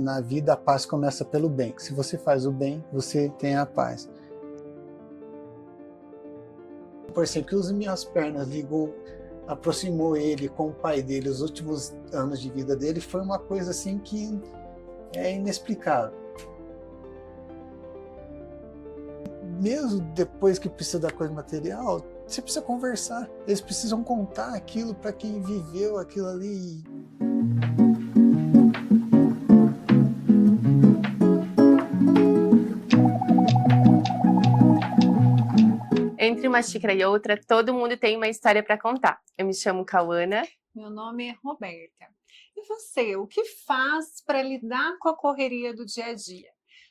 Na vida, a paz começa pelo bem. Se você faz o bem, você tem a paz. Por exemplo, que os minhas pernas aproximou ele com o pai dele, os últimos anos de vida dele, foi uma coisa assim que é inexplicável. Mesmo depois que precisa da coisa material, você precisa conversar. Eles precisam contar aquilo para quem viveu aquilo ali. Entre uma xícara e outra, todo mundo tem uma história para contar. Eu me chamo Cauana. Meu nome é Roberta. E você, o que faz para lidar com a correria do dia a dia?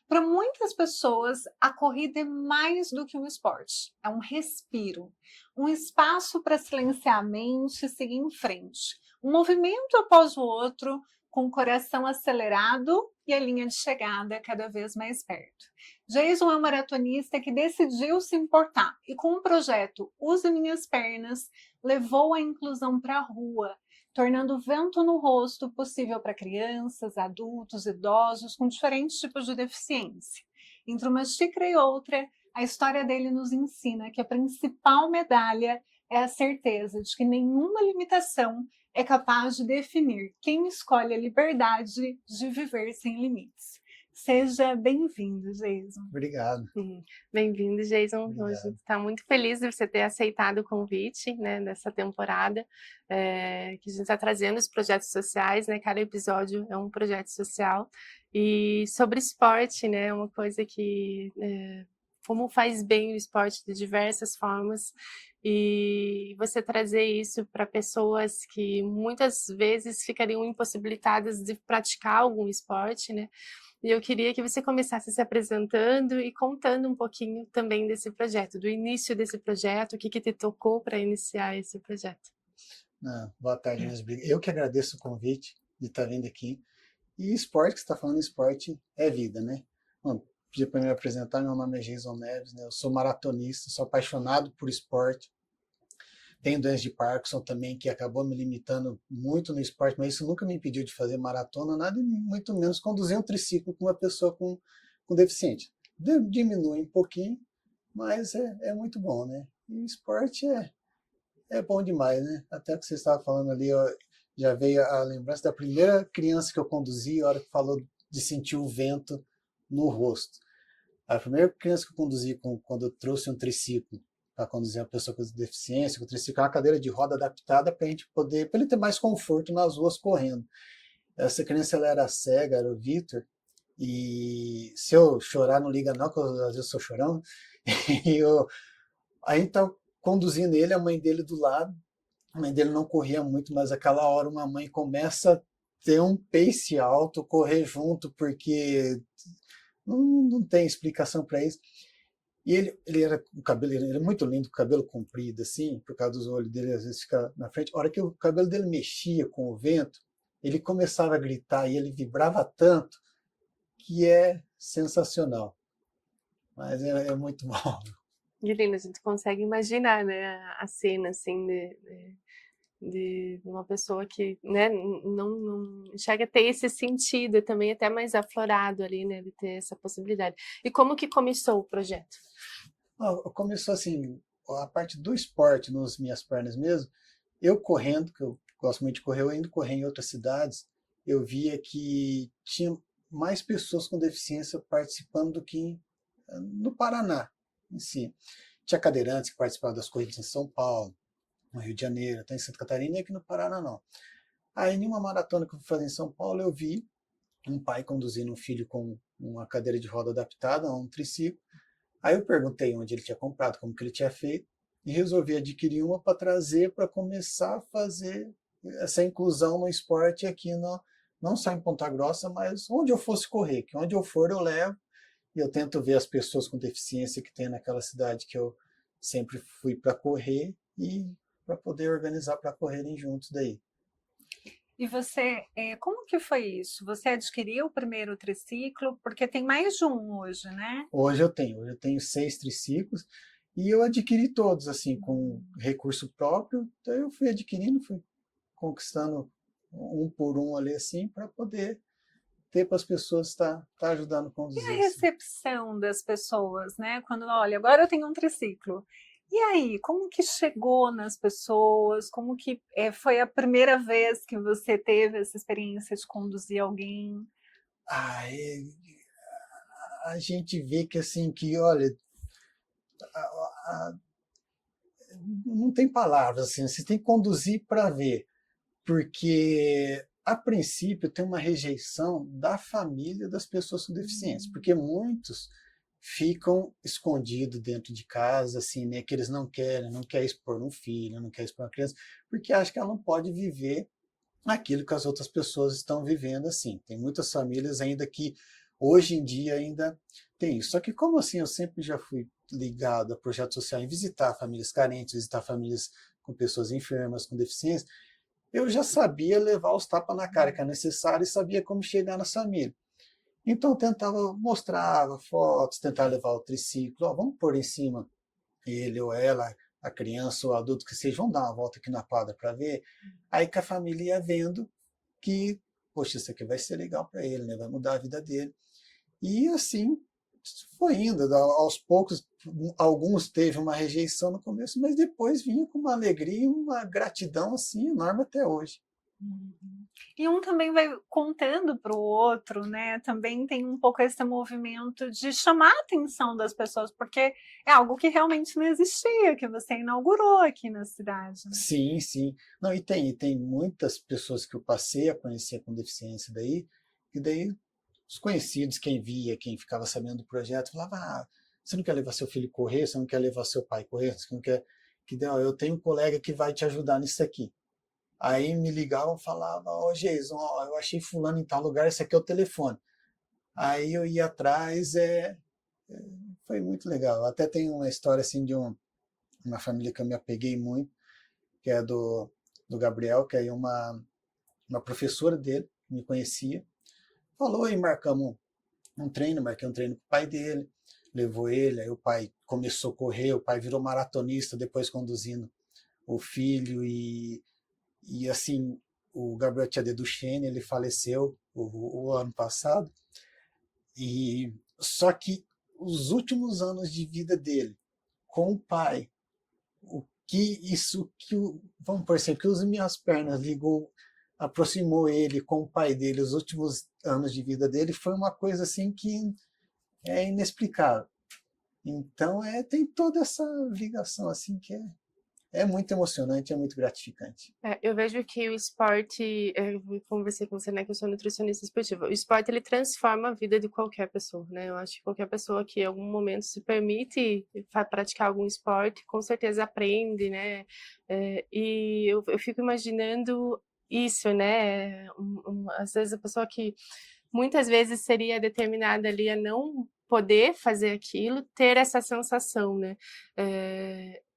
Para muitas pessoas, a corrida é mais do que um esporte, é um respiro, um espaço para silenciar a mente e seguir em frente. Um movimento após o outro, com o coração acelerado e a linha de chegada cada vez mais perto. Jason é um maratonista que decidiu se importar e com o projeto Use Minhas Pernas, levou a inclusão para a rua, tornando o vento no rosto possível para crianças, adultos, idosos com diferentes tipos de deficiência. Entre uma xícara e outra, a história dele nos ensina que a principal medalha é a certeza de que nenhuma limitação é capaz de definir quem escolhe a liberdade de viver sem limites. Seja bem-vindo, Jason. Obrigado. Bem-vindo, Jason. Obrigado. Hoje está muito feliz de você ter aceitado o convite, né, dessa temporada, que a gente está trazendo os projetos sociais, né? Cada episódio é um projeto social. E sobre esporte, né? Uma coisa que como faz bem o esporte de diversas formas, e você trazer isso para pessoas que muitas vezes ficariam impossibilitadas de praticar algum esporte, né? E eu queria que você começasse se apresentando e contando um pouquinho também desse projeto, do início desse projeto, o que te tocou para iniciar esse projeto. Boa tarde, meus amigos. Eu que agradeço o convite de estar vindo aqui. E esporte, que você está falando, esporte é vida, né? Bom, pedi para me apresentar, meu nome é Jason Neves, né? Eu sou maratonista, sou apaixonado por esporte. Tenho doença de Parkinson também, que acabou me limitando muito no esporte, mas isso nunca me impediu de fazer maratona, nada, e muito menos conduzir um triciclo com uma pessoa com deficiente. Diminui um pouquinho, mas é muito bom, né? E o esporte é bom demais, né? Até que você estava falando ali, ó, já veio a lembrança da primeira criança que eu conduzi, a hora que falou de sentir o vento no rosto. A primeira criança que eu conduzi quando eu trouxe um triciclo para conduzir uma pessoa com deficiência, com triciclo, é uma cadeira de roda adaptada para ele ter mais conforto nas ruas correndo. Essa criança ela era cega, era o Vitor, e se eu chorar não liga não, que eu, às vezes eu sou chorão, e a gente tá conduzindo ele, a mãe dele do lado, a mãe dele não corria muito, mas aquela hora uma mãe começa a ter um pace alto, correr junto, porque não tem explicação para isso. E ele era o cabelo, ele era muito lindo, com o cabelo comprido, assim, por causa dos olhos dele, às vezes fica na frente. A hora que o cabelo dele mexia com o vento, ele começava a gritar e ele vibrava tanto que é sensacional. Mas é muito bom. E lindo, a gente consegue imaginar, né, a cena, assim, de uma pessoa que, né, não chega a ter esse sentido, também até mais aflorado ali, né, de ter essa possibilidade. E como que começou o projeto? Começou assim, a parte do esporte nas minhas pernas mesmo, eu correndo, que eu gosto muito de correr, eu indo correr em outras cidades, eu via que tinha mais pessoas com deficiência participando do que no Paraná em si. Tinha cadeirantes que participavam das corridas em São Paulo, no Rio de Janeiro, até em Santa Catarina e aqui no Paraná não. Aí, em uma maratona que eu fui fazer em São Paulo, eu vi um pai conduzindo um filho com uma cadeira de roda adaptada a um triciclo. Aí eu perguntei onde ele tinha comprado, como que ele tinha feito, e resolvi adquirir uma para trazer, para começar a fazer essa inclusão no esporte aqui, não só em Ponta Grossa, mas onde eu fosse correr, que onde eu for eu levo, e eu tento ver as pessoas com deficiência que tem naquela cidade que eu sempre fui para correr, e para poder organizar para correrem juntos daí. E você, como que foi isso? Você adquiriu o primeiro triciclo? Porque tem mais de um hoje, né? Hoje eu tenho 6 triciclos, e eu adquiri todos assim com recurso próprio, então eu fui adquirindo, fui conquistando um por um ali assim para poder ter para as pessoas tá ajudando a E conduzir. a Assim. recepção das pessoas, né? Quando, olha, agora eu tenho um triciclo. E aí, como que chegou nas pessoas? Como que foi a primeira vez que você teve essa experiência de conduzir alguém? Ah, a gente vê que assim, que olha, a- não tem palavras, assim, você tem que conduzir para ver, porque a princípio tem uma rejeição da família das pessoas com deficiência, porque muitos ficam escondidos dentro de casa, assim, né, que eles não querem expor um filho, não querem expor uma criança, porque acham que ela não pode viver aquilo que as outras pessoas estão vivendo, assim. Tem muitas famílias ainda que hoje em dia ainda tem isso. Só que como assim eu sempre já fui ligado a projetos sociais, em visitar famílias carentes, visitar famílias com pessoas enfermas, com deficiência, eu já sabia levar os tapas na cara que é necessário e sabia como chegar na família. Então eu tentava, mostrava fotos, tentava levar o triciclo, ó, vamos pôr em cima ele ou ela, a criança ou o adulto que seja, vão dar uma volta aqui na quadra para ver. Aí que a família ia vendo que, poxa, isso aqui vai ser legal para ele, né? Vai mudar a vida dele. E assim foi indo, aos poucos, alguns teve uma rejeição no começo, mas depois vinha com uma alegria e uma gratidão assim enorme até hoje. Uhum. E um também vai contando para o outro, né? Também tem um pouco esse movimento de chamar a atenção das pessoas, porque é algo que realmente não existia, que você inaugurou aqui na cidade, né? Sim, sim. Não, e tem muitas pessoas que eu passei a conhecer com deficiência daí, e daí os conhecidos, quem via, quem ficava sabendo do projeto, falava, você não quer levar seu filho correr, você não quer levar seu pai correr, você não quer... Eu tenho um colega que vai te ajudar nisso aqui. Aí me ligavam e falavam, Geison, eu achei fulano em tal lugar, esse aqui é o telefone. Aí eu ia atrás, foi muito legal. Até tem uma história assim de uma família que eu me apeguei muito, que é do Gabriel, que é uma professora dele, que me conhecia, falou e marcamos um treino, marquei um treino com o pai dele, levou ele, aí o pai começou a correr, o pai virou maratonista, depois conduzindo o filho, e assim, o Gabriel tinha de Duchenne, ele faleceu o ano passado, e só que os últimos anos de vida dele, com o pai, o que isso que vamos por exemplo, que os minhas pernas ligou, aproximou ele com o pai dele, os últimos anos de vida dele, foi uma coisa assim que é inexplicável. Então tem toda essa ligação assim que é muito emocionante, é muito gratificante. Eu vejo que o esporte, eu conversei com você, né, que eu sou nutricionista esportiva, o esporte ele transforma a vida de qualquer pessoa, né, eu acho que qualquer pessoa que em algum momento se permite praticar algum esporte, com certeza aprende, né, e eu fico imaginando isso, né, às vezes a pessoa que muitas vezes seria determinada ali a não poder fazer aquilo, ter essa sensação, né?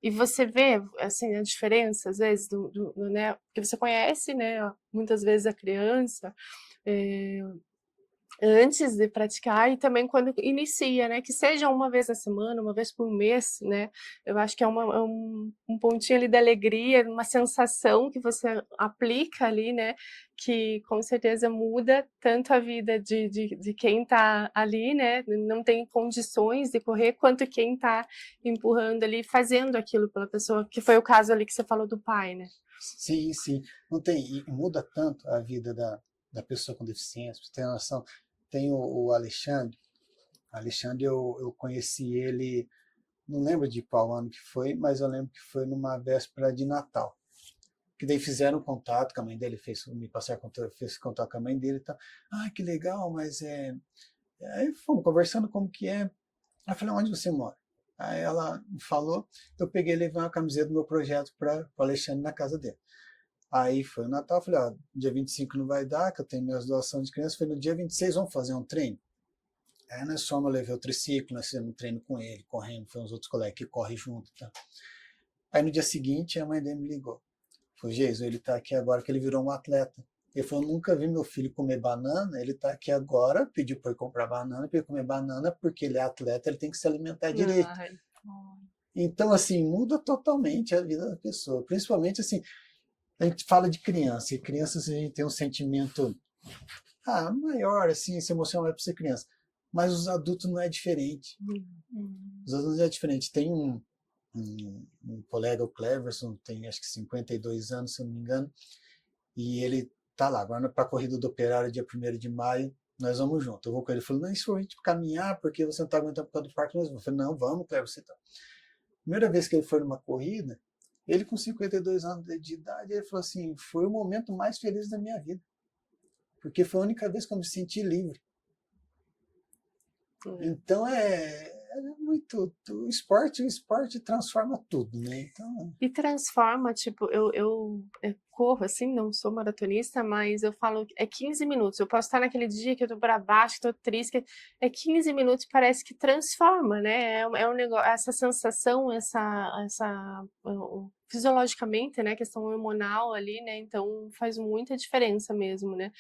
E você vê, assim, a diferença, às vezes, né? Porque você conhece, né, muitas vezes a criança, é, antes de praticar e também quando inicia, né? Que seja uma vez na semana, uma vez por mês, né? Eu acho que é um pontinho ali da alegria, uma sensação que você aplica ali, né? Que com certeza muda tanto a vida de quem está ali, né? Não tem condições de correr, quanto quem está empurrando ali, fazendo aquilo pela pessoa, que foi o caso ali que você falou do pai, né? Sim, sim. Não tem, e muda tanto a vida da pessoa com deficiência, pra você ter noção. Tem o Alexandre. Alexandre, eu conheci ele, não lembro de qual ano que foi, mas eu lembro que foi numa véspera de Natal. Que daí fizeram contato com a mãe dele, me passaram contato, fez contato com a mãe dele e tal. Ah, que legal, mas Aí fomos conversando como que é. Aí eu falei, onde você mora? Aí ela falou, eu peguei e levei uma camiseta do meu projeto para o Alexandre na casa dele. Aí foi o Natal, eu falei, dia 25 não vai dar, que eu tenho minhas doações de criança. Falei, no dia 26 vamos fazer um treino. Aí nós fomos, eu levei o triciclo, nós fizemos um treino com ele, correndo, foi uns outros colegas que correm junto. Tá? Aí no dia seguinte a mãe dele me ligou. Falei, Jesus, ele está aqui agora que ele virou um atleta. Ele falou, nunca vi meu filho comer banana, ele está aqui agora, pediu para eu comprar banana, para ele comer banana, porque ele é atleta, ele tem que se alimentar direito. Ai. Então, assim, muda totalmente a vida da pessoa. Principalmente, assim, a gente fala de criança, e crianças a gente tem um sentimento Maior, assim, esse emocional é para ser criança. Mas os adultos não é diferente. Os adultos não é diferente. Tem um colega, o Cleverson, tem acho que 52 anos, se eu não me engano, e ele tá lá, agora para a corrida do Operário, dia 1º de maio, nós vamos junto. Eu vou com ele. Ele falou, não, e se for a gente caminhar, porque você não está aguentando por causa do parque, nós vamos. Eu falei, não, vamos, Cleverson, você tá. Primeira vez que ele foi numa corrida, ele com 52 anos de idade, ele falou assim, foi o momento mais feliz da minha vida. Porque foi a única vez que eu me senti livre. Então é muito. O esporte transforma tudo, né? Então, E transforma, tipo, eu corro, assim, não sou maratonista, mas eu falo, é 15 minutos. Eu posso estar naquele dia que eu tô pra baixo, que tô triste, é 15 minutos, parece que transforma, né? É um negócio, essa sensação, fisiologicamente, né? Questão hormonal ali, né? Então faz muita diferença mesmo, né?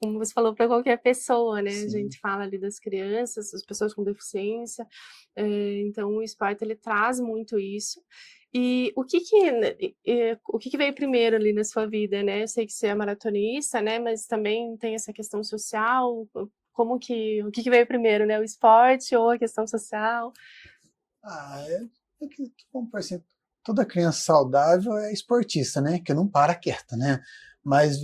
Como você falou, para qualquer pessoa, né? sim. A gente fala ali das crianças, das pessoas com deficiência. Então o esporte ele traz muito isso. E o que veio primeiro ali na sua vida, né? Eu sei que você é maratonista, né? Mas também tem essa questão social. O que veio primeiro, né? O esporte ou a questão social? É que, como por exemplo, toda criança saudável é esportista, né? Que não para quieta, né? Mas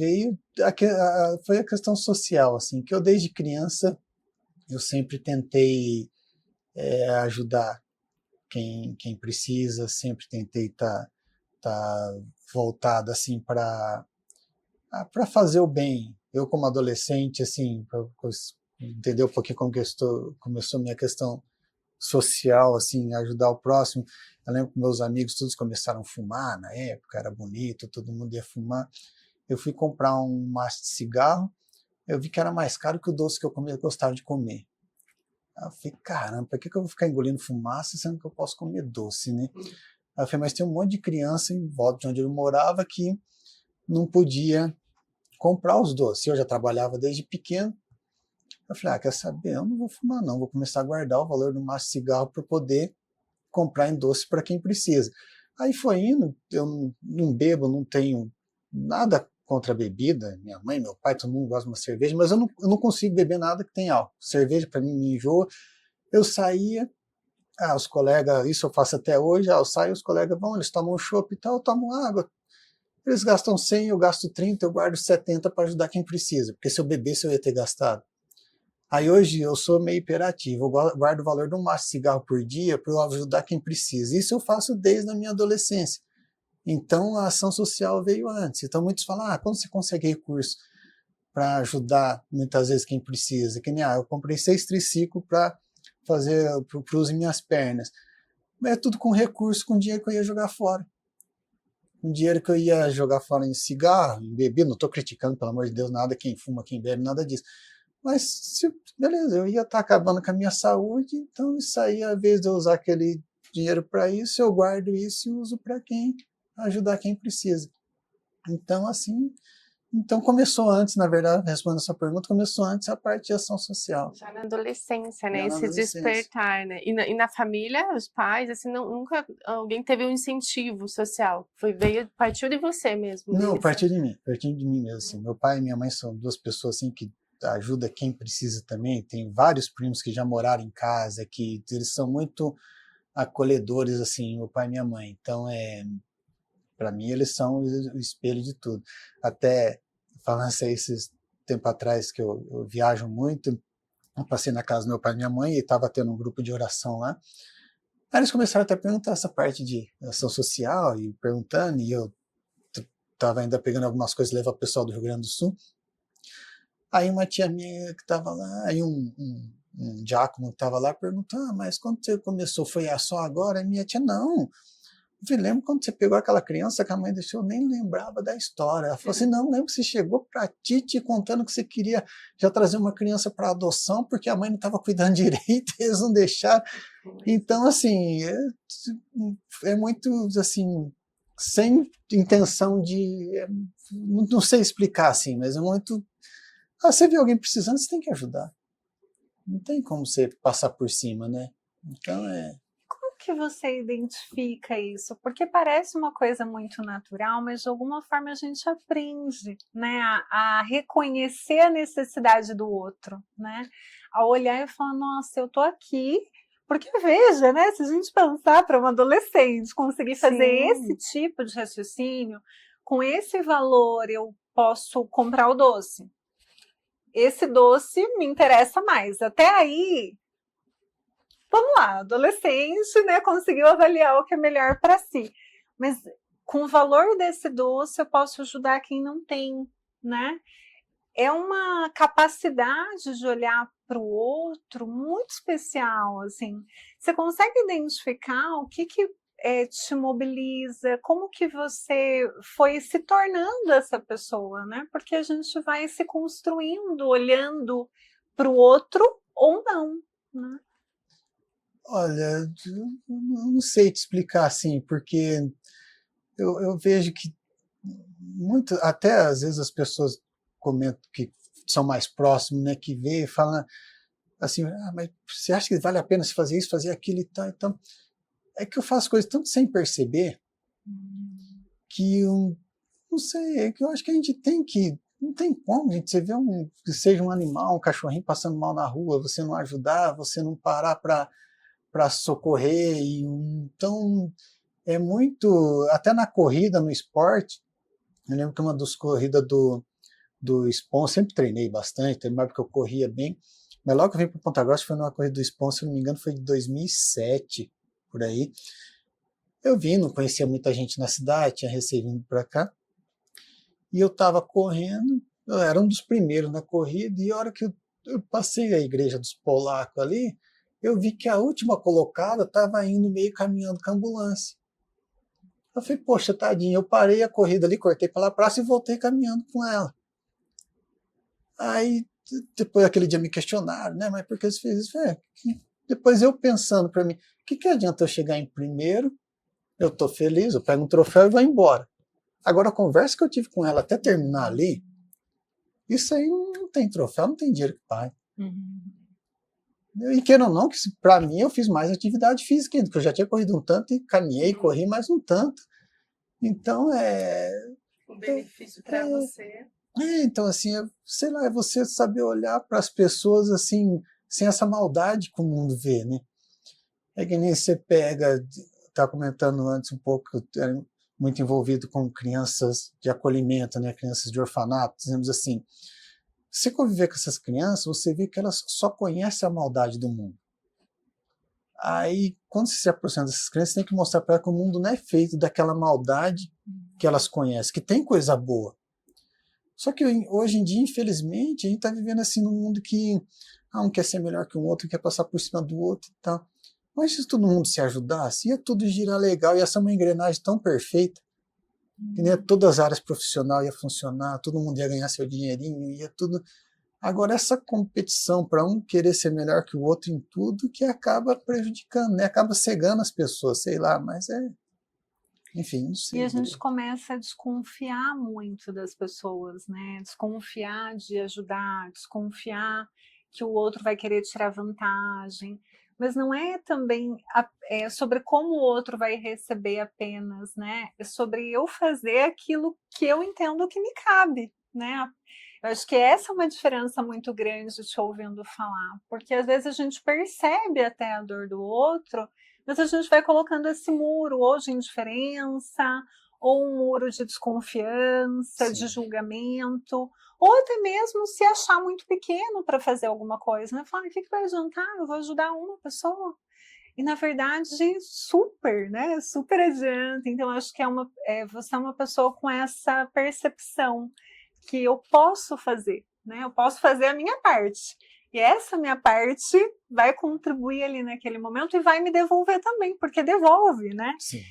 foi a questão social, assim, que eu desde criança eu sempre tentei ajudar quem precisa, sempre tentei estar voltado assim para fazer o bem. Eu como adolescente, assim, para entender um pouquinho como que começou a minha questão social, assim, ajudar o próximo. Eu lembro que meus amigos todos começaram a fumar na época, era bonito, todo mundo ia fumar. Eu fui comprar um maço de cigarro, eu vi que era mais caro que o doce que eu gostava de comer. Aí eu falei, caramba, por que eu vou ficar engolindo fumaça sendo que eu posso comer doce, né? Aí eu falei, mas tem um monte de criança em volta de onde eu morava que não podia comprar os doces. Eu já trabalhava desde pequeno. Eu falei, quer saber? Eu não vou fumar não, vou começar a guardar o valor do maço de cigarro para poder comprar em doce para quem precisa. Aí foi indo, eu não bebo, não tenho nada contra a bebida, minha mãe, meu pai, todo mundo gosta de uma cerveja, mas eu não consigo beber nada que tem álcool. Cerveja para mim me enjoa. Eu saía, os colegas, isso eu faço até hoje, eu saio, os colegas vão, eles tomam um chopp e tal, eu tomo água. Eles gastam 100, eu gasto 30, eu guardo 70 para ajudar quem precisa, porque se eu bebesse eu ia ter gastado. Aí hoje eu sou meio hiperativo, eu guardo o valor de um maço de cigarro por dia para ajudar quem precisa. Isso eu faço desde a minha adolescência. Então a ação social veio antes. Então muitos falam, quando você consegue recurso para ajudar muitas vezes quem precisa? Que nem, eu comprei 6 triciclos para fazer para uso em minhas pernas. Mas é tudo com recurso, com dinheiro que eu ia jogar fora. Com dinheiro que eu ia jogar fora em cigarro, em bebida, não estou criticando, pelo amor de Deus, nada quem fuma, quem bebe, nada disso. Mas, beleza, eu ia estar acabando com a minha saúde, então isso aí, ao invés de eu usar aquele dinheiro para isso, eu guardo isso e uso para ajudar quem precisa. Então, assim, começou antes, na verdade, respondendo a sua pergunta, começou antes a parte de ação social. Já na adolescência, né? Já na Esse adolescência. despertar, né? E na família, os pais, assim, nunca alguém teve um incentivo social. Partiu de você mesmo. Não, partiu de mim mesmo. Assim. Meu pai e minha mãe são duas pessoas assim que ajudam quem precisa também. Tem vários primos que já moraram em casa, que eles são muito acolhedores, assim, meu pai e minha mãe. Então, para mim, eles são o espelho de tudo. Até falando assim, esses tempo atrás que eu viajo muito, eu passei na casa do meu pai e minha mãe e estava tendo um grupo de oração lá. Aí eles começaram até a perguntar essa parte de ação social e perguntando, e eu estava ainda pegando algumas coisas, levar o pessoal do Rio Grande do Sul. Aí uma tia minha que estava lá, aí um diácono que estava lá perguntou, mas quando você começou, foi só agora? Aí minha tia, não. Eu falei, lembro quando você pegou aquela criança que a mãe deixou, eu nem lembrava da história. Ela falou assim, não, lembro que você chegou para ti te contando que você queria já trazer uma criança para adoção porque a mãe não estava cuidando direito, eles não deixaram. Então, assim, é muito, assim, sem intenção de, não sei explicar, assim, mas é muito, você vê alguém precisando, você tem que ajudar. Não tem como você passar por cima, né? Então, que você identifica isso? Porque parece uma coisa muito natural, mas de alguma forma a gente aprende, né, a reconhecer a necessidade do outro, né? A olhar e falar, nossa, eu tô aqui, porque veja, né, se a gente pensar para uma adolescente conseguir fazer esse tipo de raciocínio, com esse valor eu posso comprar o doce. Esse doce me interessa mais. Até aí, vamos lá, adolescente, né, conseguiu avaliar o que é melhor para si. Mas com o valor desse doce eu posso ajudar quem não tem, né? É uma capacidade de olhar para o outro muito especial, assim. Você consegue identificar o que te mobiliza, como que você foi se tornando essa pessoa, né? Porque a gente vai se construindo, olhando para o outro ou não, né? Olha, eu não sei te explicar assim, porque eu vejo que muito, até às vezes as pessoas comentam que são mais próximos, né, que vê e falam assim, mas você acha que vale a pena se fazer isso, fazer aquilo e tal? Então, é que eu faço coisas tanto sem perceber que eu não sei, é que eu acho que a gente tem que, não tem como, gente, você vê que seja um animal, um cachorrinho passando mal na rua, você não ajudar, você não parar para socorrer, então é muito, até na corrida, no esporte, eu lembro que uma das corridas do Spon, sempre treinei bastante, teve uma época que eu corria bem, mas logo que eu vim para Ponta Grossa foi numa corrida do Spon, se não me engano foi de 2007, por aí. Eu vim, não conhecia muita gente na cidade, tinha recém-vindo para cá, e eu estava correndo, eu era um dos primeiros na corrida, e a hora que eu passei a igreja dos polacos ali, eu vi que a última colocada estava indo meio caminhando com a ambulância. Eu falei, poxa, tadinho, eu parei a corrida ali, cortei pela praça e voltei caminhando com ela. Aí, depois aquele dia me questionaram, né, mas por que você fez isso? Depois eu pensando para mim, o que adianta eu chegar em primeiro, eu tô feliz, eu pego um troféu e vou embora. Agora, a conversa que eu tive com ela até terminar ali, isso aí não tem troféu, não tem dinheiro que pague. E queira ou não, que para mim eu fiz mais atividade física ainda, porque eu já tinha corrido um tanto e caminhei, corri mais um tanto. Então, o benefício para você. Então, assim, sei lá, é você saber olhar para as pessoas assim, sem essa maldade que o mundo vê, né? É que nem você pega, estava comentando antes um pouco, eu era muito envolvido com crianças de acolhimento, né? Crianças de orfanato, dizemos assim. Se conviver com essas crianças, você vê que elas só conhecem a maldade do mundo. Aí, quando você se aproxima dessas crianças, você tem que mostrar para elas que o mundo não é feito daquela maldade que elas conhecem, que tem coisa boa. Só que hoje em dia, infelizmente, a gente está vivendo assim num mundo que um quer ser melhor que o outro, quer passar por cima do outro e tal. Mas se todo mundo se ajudasse, ia tudo girar legal, ia ser uma engrenagem tão perfeita, que né, todas as áreas profissionais ia funcionar, todo mundo ia ganhar seu dinheirinho, ia tudo. Agora, essa competição para um querer ser melhor que o outro em tudo, que acaba prejudicando, né? Acaba cegando as pessoas, sei lá, mas enfim, não sei. E a gente começa a desconfiar muito das pessoas, né? Desconfiar de ajudar, desconfiar que o outro vai querer tirar vantagem. Mas não é também sobre como o outro vai receber apenas, né? É sobre eu fazer aquilo que eu entendo que me cabe, né? Eu acho que essa é uma diferença muito grande te ouvindo falar, porque às vezes a gente percebe até a dor do outro, mas a gente vai colocando esse muro, ou de indiferença, ou um muro de desconfiança, Sim. de julgamento, ou até mesmo se achar muito pequeno para fazer alguma coisa, né? Falar, o que vai adiantar? Eu vou ajudar uma pessoa. E na verdade, super, né? Super adianta. Então, acho que você é uma pessoa com essa percepção que eu posso fazer, né? Eu posso fazer a minha parte. E essa minha parte vai contribuir ali naquele momento e vai me devolver também, porque devolve, né? Sim.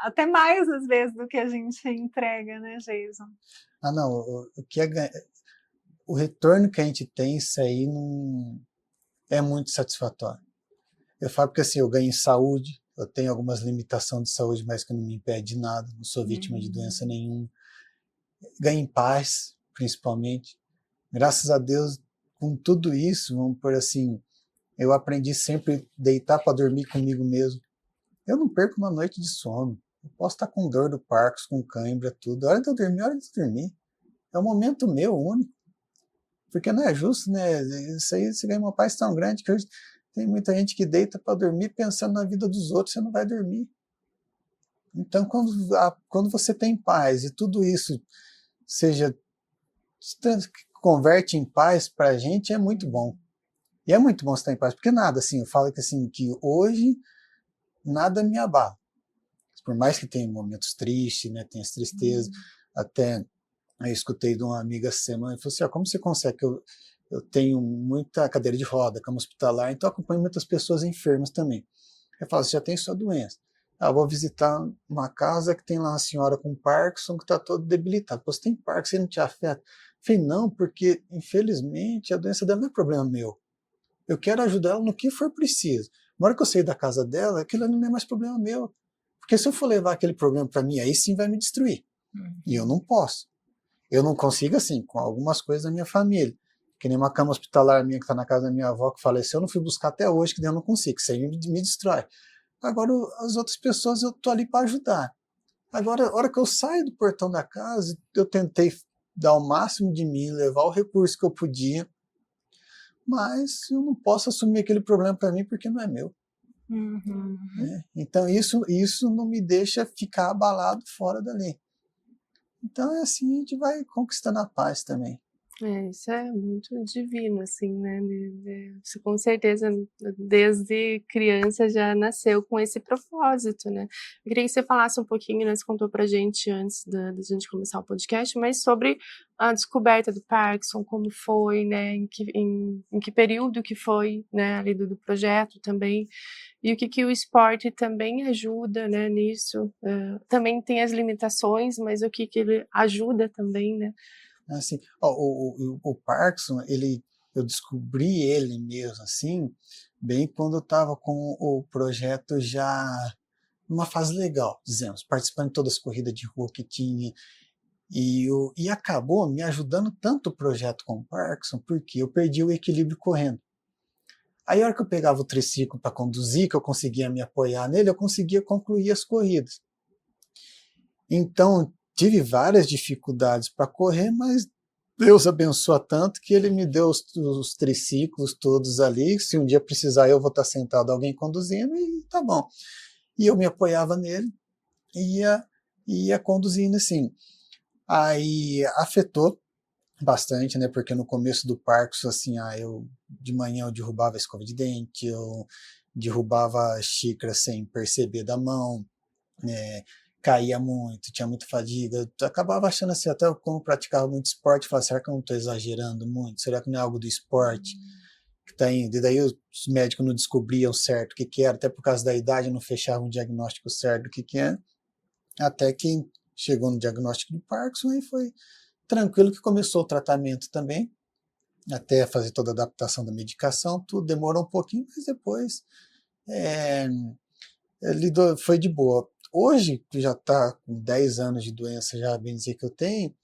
Até mais às vezes do que a gente entrega, né, Jason? Não, o retorno que a gente tem, isso aí não é muito satisfatório. Eu falo porque assim, eu ganho em saúde, eu tenho algumas limitações de saúde, mas que não me impede de nada, não sou vítima de doença nenhuma. Ganho em paz, principalmente. Graças a Deus, com tudo isso, vamos por assim, eu aprendi sempre a deitar para dormir comigo mesmo. Eu não perco uma noite de sono. Eu posso estar com dor do Parkinson, com cãibra, tudo. A hora de eu dormir, a hora de eu dormir. É um momento meu, único. Porque não é justo, né? Isso aí você ganha uma paz tão grande que hoje tem muita gente que deita para dormir pensando na vida dos outros, você não vai dormir. Então, quando você tem paz e tudo isso seja converte em paz para a gente, é muito bom. E é muito bom estar em paz, porque nada, assim, eu falo que, assim, que hoje nada me abala. Por mais que tenha momentos tristes, né, tem as tristezas, até eu escutei de uma amiga essa semana, e falou assim, como você consegue? Eu tenho muita cadeira de roda, cama hospitalar, então eu acompanho muitas pessoas enfermas também. Eu falo, você já tem sua doença. Eu vou visitar uma casa que tem lá uma senhora com Parkinson que está todo debilitada. Você tem Parkinson, você não te afeta? Eu falei, não, porque infelizmente a doença dela não é problema meu. Eu quero ajudar ela no que for preciso. Na hora que eu sair da casa dela, aquilo não é mais problema meu. Porque se eu for levar aquele problema para mim, aí sim vai me destruir. E eu não posso. Eu não consigo, assim, com algumas coisas da minha família. Que nem uma cama hospitalar minha que está na casa da minha avó que faleceu, eu não fui buscar até hoje, que eu não consigo. Isso aí me destrói. Agora, as outras pessoas eu tô ali para ajudar. Agora, a hora que eu saio do portão da casa, eu tentei dar o máximo de mim, levar o recurso que eu podia, mas eu não posso assumir aquele problema para mim porque não é meu. Né? Então, isso não me deixa ficar abalado fora dali. Então, é assim, a gente vai conquistando a paz também. Isso é muito divino, assim, né? Você com certeza, desde criança, já nasceu com esse propósito, né? Eu queria que você falasse um pouquinho, né? Você contou pra gente antes da gente começar o podcast, mas sobre a descoberta do Parkinson, como foi, né? Em que período que foi, né? Ali do projeto também. E o que o esporte também ajuda, né? Nisso. Também tem as limitações, mas o que ele ajuda também, né? Assim, o Parkinson, eu descobri ele mesmo assim, bem quando eu estava com o projeto já numa fase legal, dizemos, participando de todas as corridas de rua que tinha, e acabou me ajudando tanto o projeto com o Parkinson, porque eu perdi o equilíbrio correndo. Aí a hora que eu pegava o triciclo para conduzir, que eu conseguia me apoiar nele, eu conseguia concluir as corridas. Então, tive várias dificuldades para correr, mas Deus abençoa tanto que ele me deu os triciclos todos ali. Se um dia precisar, eu vou estar sentado, alguém conduzindo, e tá bom. E eu me apoiava nele e ia conduzindo assim. Aí afetou bastante, né? Porque no começo do Parkinson, assim, eu de manhã eu derrubava a escova de dente, eu derrubava a xícara sem perceber da mão, né? Caía muito, tinha muita fadiga, eu acabava achando assim, até como praticava muito esporte, falava, será que eu não estou exagerando muito? Será que não é algo do esporte que está indo? E daí os médicos não descobriam certo o que era, até por causa da idade não fechavam um diagnóstico certo do que é, até que chegou no diagnóstico de Parkinson e foi tranquilo que começou o tratamento também, até fazer toda a adaptação da medicação, tudo demorou um pouquinho, mas depois foi de boa. Hoje, que já está com 10 anos de doença, já bem dizer que eu tenho,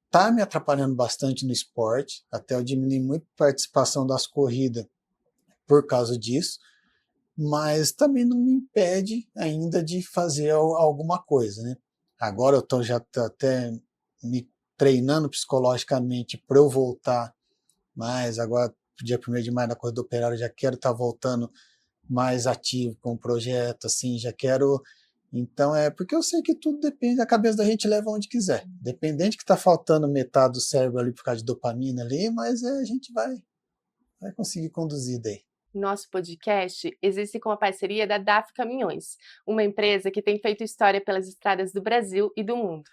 está me atrapalhando bastante no esporte, até eu diminui muito a participação das corridas por causa disso, mas também não me impede ainda de fazer alguma coisa, né? Agora eu estou já até me treinando psicologicamente para eu voltar mais, agora dia 1º de maio na Corrida do Operário já quero estar voltando mais ativo com o projeto, assim, já quero. Então porque eu sei que tudo depende, a cabeça da gente leva onde quiser. Dependente que está faltando metade do cérebro ali por causa de dopamina ali, mas a gente vai conseguir conduzir daí. Nosso podcast existe com a parceria da DAF Caminhões, uma empresa que tem feito história pelas estradas do Brasil e do mundo.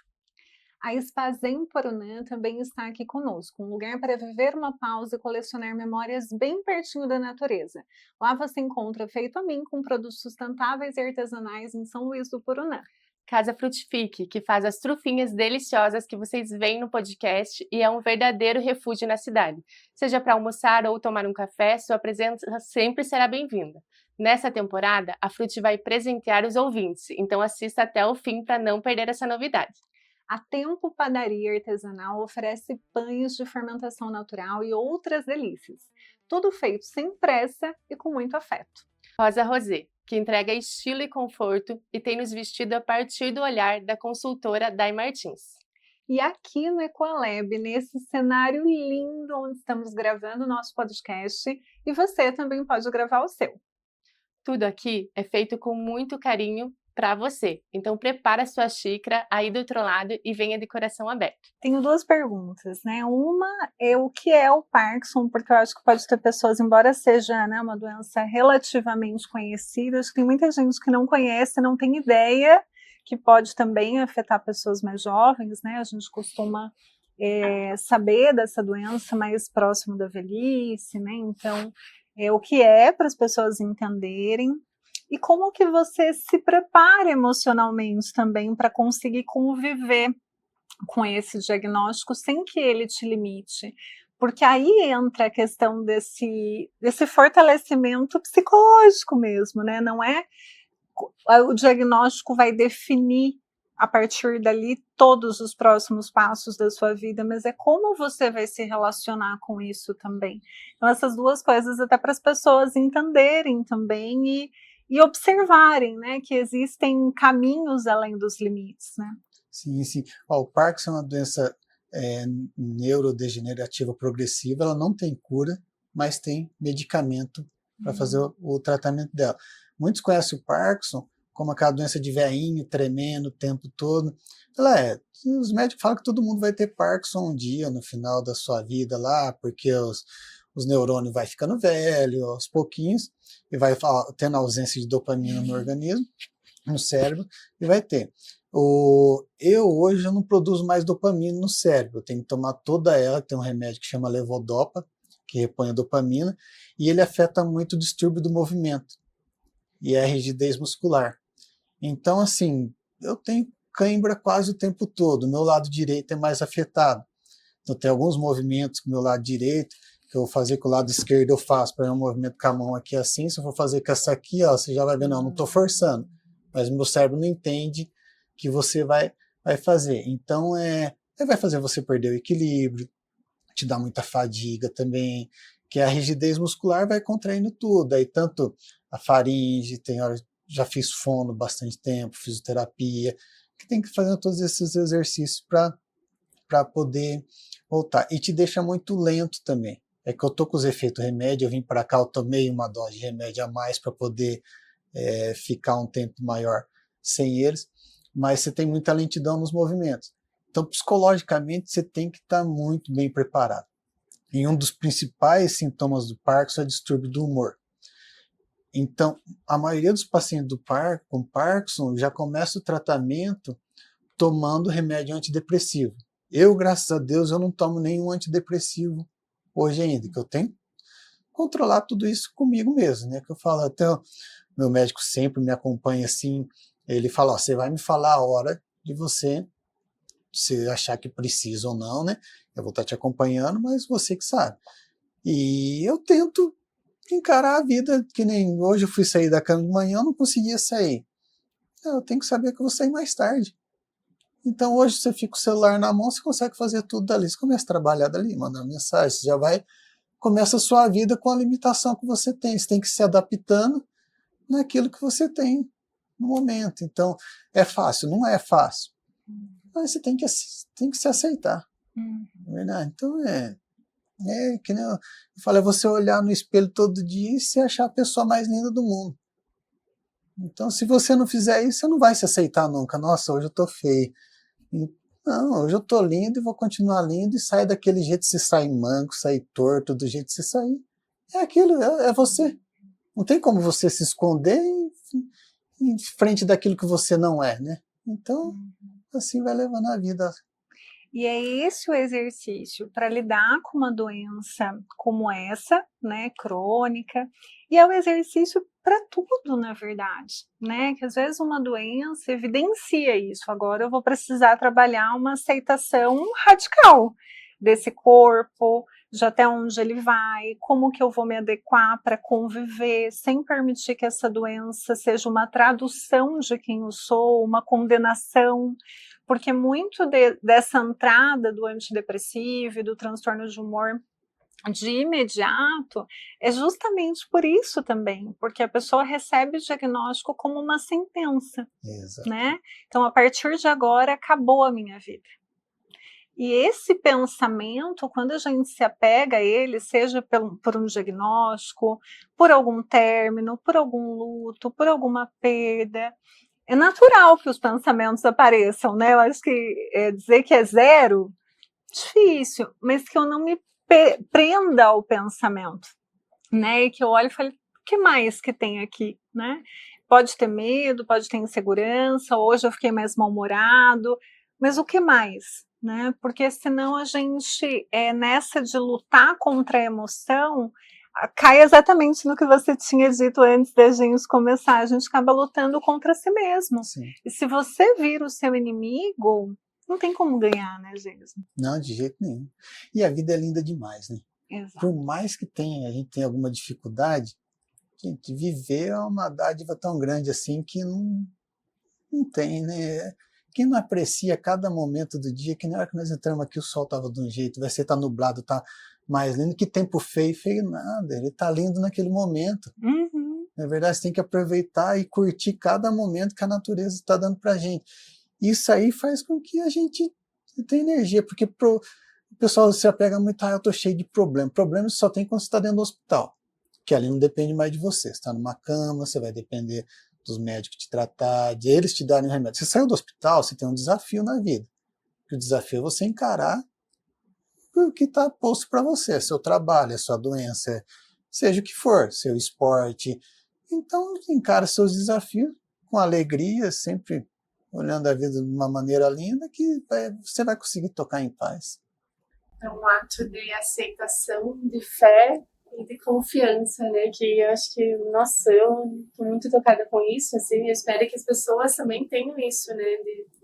A Spazem Porunã também está aqui conosco, um lugar para viver uma pausa e colecionar memórias bem pertinho da natureza. Lá você encontra Feito a Mim com produtos sustentáveis e artesanais em São Luís do Porunã. Casa Frutifique, que faz as trufinhas deliciosas que vocês veem no podcast e é um verdadeiro refúgio na cidade. Seja para almoçar ou tomar um café, sua presença sempre será bem-vinda. Nessa temporada, a Fruti vai presentear os ouvintes, então assista até o fim para não perder essa novidade. A Tempo Padaria Artesanal oferece pães de fermentação natural e outras delícias. Tudo feito sem pressa e com muito afeto. Rosa Rosé, que entrega estilo e conforto e tem nos vestido a partir do olhar da consultora Day Martins. E aqui no Equalab, nesse cenário lindo onde estamos gravando o nosso podcast, e você também pode gravar o seu. Tudo aqui é feito com muito carinho para você. Então prepara a sua xícara aí do outro lado e venha de coração aberto. Tenho 2 perguntas, né? Uma é o que é o Parkinson, porque eu acho que pode ter pessoas, embora seja, né, uma doença relativamente conhecida, acho que tem muita gente que não conhece, não tem ideia, que pode também afetar pessoas mais jovens, né? A gente costuma saber dessa doença mais próximo da velhice, né? Então, o que é para as pessoas entenderem. E como que você se prepara emocionalmente também para conseguir conviver com esse diagnóstico sem que ele te limite? Porque aí entra a questão desse fortalecimento psicológico mesmo, né? Não é o diagnóstico vai definir a partir dali todos os próximos passos da sua vida, mas é como você vai se relacionar com isso também. Então essas 2 coisas até para as pessoas entenderem também e observarem, né, que existem caminhos além dos limites, né? Sim, sim. Ó, o Parkinson é uma doença neurodegenerativa progressiva, ela não tem cura, mas tem medicamento para fazer o tratamento dela. Muitos conhecem o Parkinson como aquela doença de veinho, tremendo o tempo todo. Os médicos falam que todo mundo vai ter Parkinson um dia, no final da sua vida lá, porque os neurônios vai ficando velho, aos pouquinhos, e vai tendo ausência de dopamina no organismo, no cérebro, e vai ter. Eu hoje não produzo mais dopamina no cérebro, eu tenho que tomar toda ela, tem um remédio que chama levodopa, que repõe a dopamina, e ele afeta muito o distúrbio do movimento e a rigidez muscular. Então, assim, eu tenho cãibra quase o tempo todo, meu lado direito é mais afetado. Então, tem alguns movimentos com o meu lado direito, que eu vou fazer com o lado esquerdo, eu faço, para um movimento com a mão aqui assim, se eu for fazer com essa aqui, ó, você já vai ver, não estou forçando, mas meu cérebro não entende que você vai fazer. Então, vai fazer você perder o equilíbrio, te dá muita fadiga também, que a rigidez muscular vai contraindo tudo, aí tanto a faringe, já fiz fono bastante tempo, fisioterapia, que tem que fazer todos esses exercícios para poder voltar. E te deixa muito lento também. É que eu tô com os efeitos remédio, eu vim para cá, eu tomei uma dose de remédio a mais para poder ficar um tempo maior sem eles, mas você tem muita lentidão nos movimentos. Então, psicologicamente, você tem que estar muito bem preparado. E um dos principais sintomas do Parkinson é distúrbio do humor. Então, a maioria dos pacientes com Parkinson já começa o tratamento tomando remédio antidepressivo. Eu, graças a Deus, eu não tomo nenhum antidepressivo hoje ainda, que eu tenho que controlar tudo isso comigo mesmo, né? Que eu falo, até meu médico sempre me acompanha assim, ele fala, ó, você vai me falar a hora de você achar que precisa ou não, né? Eu vou estar te acompanhando, mas você que sabe. E eu tento encarar a vida, que nem hoje eu fui sair da cama de manhã, eu não conseguia sair. Eu tenho que saber que eu vou sair mais tarde. Então hoje você fica com o celular na mão, você consegue fazer tudo dali, você começa a trabalhar dali, mandar mensagem, você já começa a sua vida com a limitação que você tem que se adaptando naquilo que você tem no momento. Então, é fácil? Não é fácil. Mas você tem que se aceitar. É verdade? Então, que nem eu falei, é você olhar no espelho todo dia e se achar a pessoa mais linda do mundo. Então, se você não fizer isso, você não vai se aceitar nunca. Nossa, hoje eu tô feio. Não, hoje eu tô lindo e vou continuar lindo e sair daquele jeito, se sair manco, sair torto, do jeito que você sair. É aquilo, é você. Não tem como você se esconder em frente daquilo que você não é, né? Então, assim vai levando a vida. E é esse o exercício para lidar com uma doença como essa, né, crônica, e é o exercício para tudo, na verdade, né, que às vezes uma doença evidencia isso, agora eu vou precisar trabalhar uma aceitação radical desse corpo, de até onde ele vai, como que eu vou me adequar para conviver, sem permitir que essa doença seja uma tradução de quem eu sou, uma condenação, porque muito dessa entrada do antidepressivo e do transtorno de humor de imediato, é justamente por isso também, porque a pessoa recebe o diagnóstico como uma sentença, Exato. né? Então, a partir de agora, acabou a minha vida. E esse pensamento, quando a gente se apega a ele, seja por um diagnóstico, por algum término, por algum luto, por alguma perda, é natural que os pensamentos apareçam, né? Eu acho que dizer que é zero, difícil, mas que eu não me prenda ao pensamento, né? E que eu olho e falo, o que mais que tem aqui, né? Pode ter medo, pode ter insegurança, hoje eu fiquei mais mal-humorado, mas o que mais, né? Porque senão a gente, nessa de lutar contra a emoção, cai exatamente no que você tinha dito antes da gente começar, a gente acaba lutando contra si mesmo. Sim. E se você vira o seu inimigo, não tem como ganhar, né, Jesus? Não, de jeito nenhum. E a vida é linda demais, né? Exato. Por mais que a gente tenha alguma dificuldade, gente, viver é uma dádiva tão grande assim que não tem, né? Quem não aprecia cada momento do dia, que na hora que nós entramos aqui o sol estava de um jeito, vai ser tá nublado, tá mais lindo, que tempo feio, feio nada, ele tá lindo naquele momento. Uhum. Na verdade, você tem que aproveitar e curtir cada momento que a natureza está dando pra gente. Isso aí faz com que a gente tenha energia, porque o pessoal se apega muito, eu tô cheio de problema. Problema só tem quando você está dentro do hospital, que ali não depende mais de você. Você está numa cama, você vai depender dos médicos te tratar, de eles te darem remédio. Você saiu do hospital, você tem um desafio na vida. O desafio é você encarar o que está posto para você, seu trabalho, a sua doença, seja o que for, seu esporte. Então, encara seus desafios com alegria, sempre olhando a vida de uma maneira linda, que você vai conseguir tocar em paz. É um ato de aceitação, de fé e de confiança, né? Que eu acho que, nossa, eu tô muito tocada com isso, assim, eu espero que as pessoas também tenham isso, né? De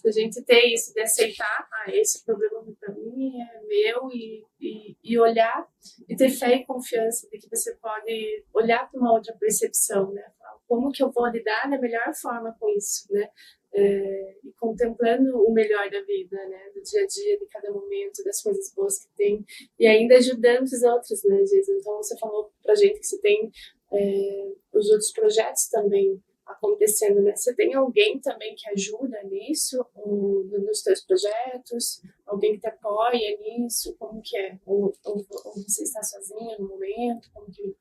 a gente ter isso, de aceitar, esse problema para mim é meu, e olhar, e ter fé e confiança de que você pode olhar para uma outra percepção, né? Como que eu vou lidar da melhor forma com isso, né? E contemplando o melhor da vida, né, do dia a dia, de cada momento, das coisas boas que tem, e ainda ajudando os outros, né, Jesus? Então você falou pra gente que você tem os outros projetos também acontecendo, né? Você tem alguém também que ajuda nisso, nos teus projetos? Alguém que te apoia nisso? Como que é? Ou você está sozinha no momento? Como que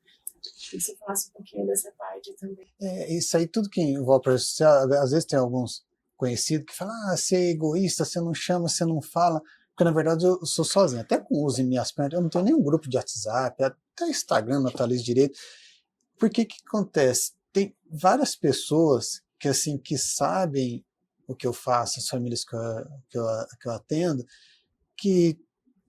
você falasse um pouquinho dessa parte também? Isso aí, tudo que envolve projeto social, às vezes tem alguns conhecidos que falam, você é egoísta, você não chama, você não fala, porque na verdade eu sou sozinho, até com uso em minhas pernas, eu não tenho nenhum grupo de WhatsApp, até Instagram não atualizo direito. Por que acontece? Tem várias pessoas que assim que sabem o que eu faço, as famílias que eu atendo, que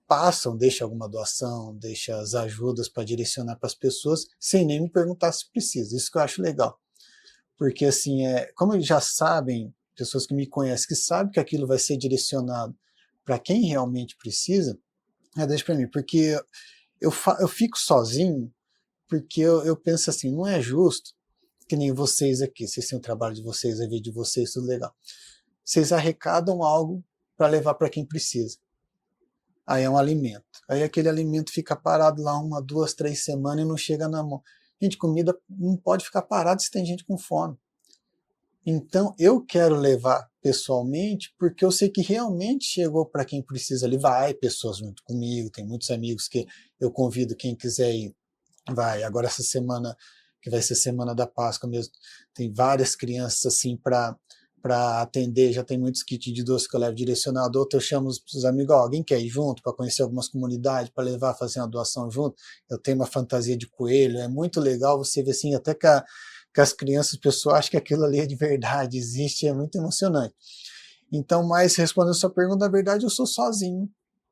passam, deixam alguma doação, deixam as ajudas para direcionar para as pessoas, sem nem me perguntar se precisa. Isso que eu acho legal. Porque assim, como eles já sabem, pessoas que me conhecem, que sabem que aquilo vai ser direcionado para quem realmente precisa, deixa para mim, porque eu fico sozinho, porque eu penso assim, não é justo que nem vocês aqui, vocês têm o trabalho de vocês, a vida de vocês, tudo legal. Vocês arrecadam algo para levar para quem precisa. Aí é um alimento. Aí aquele alimento fica parado lá 1, 2, 3 semanas e não chega na mão. Gente, comida não pode ficar parada se tem gente com fome. Então eu quero levar pessoalmente porque eu sei que realmente chegou para quem precisa ali. Vai pessoas junto comigo, tem muitos amigos que eu convido, quem quiser ir, vai. Agora essa semana, que vai ser semana da Páscoa mesmo, tem várias crianças assim para atender, já tem muitos kits de doce que eu levo direcionado, outro eu chamo os amigos, alguém quer ir junto para conhecer algumas comunidades, para levar, fazer uma doação junto, eu tenho uma fantasia de coelho, é muito legal você ver assim, até que as crianças, o pessoal acha que aquilo ali é de verdade, existe, é muito emocionante. Então, mas respondendo a sua pergunta, na verdade eu sou sozinho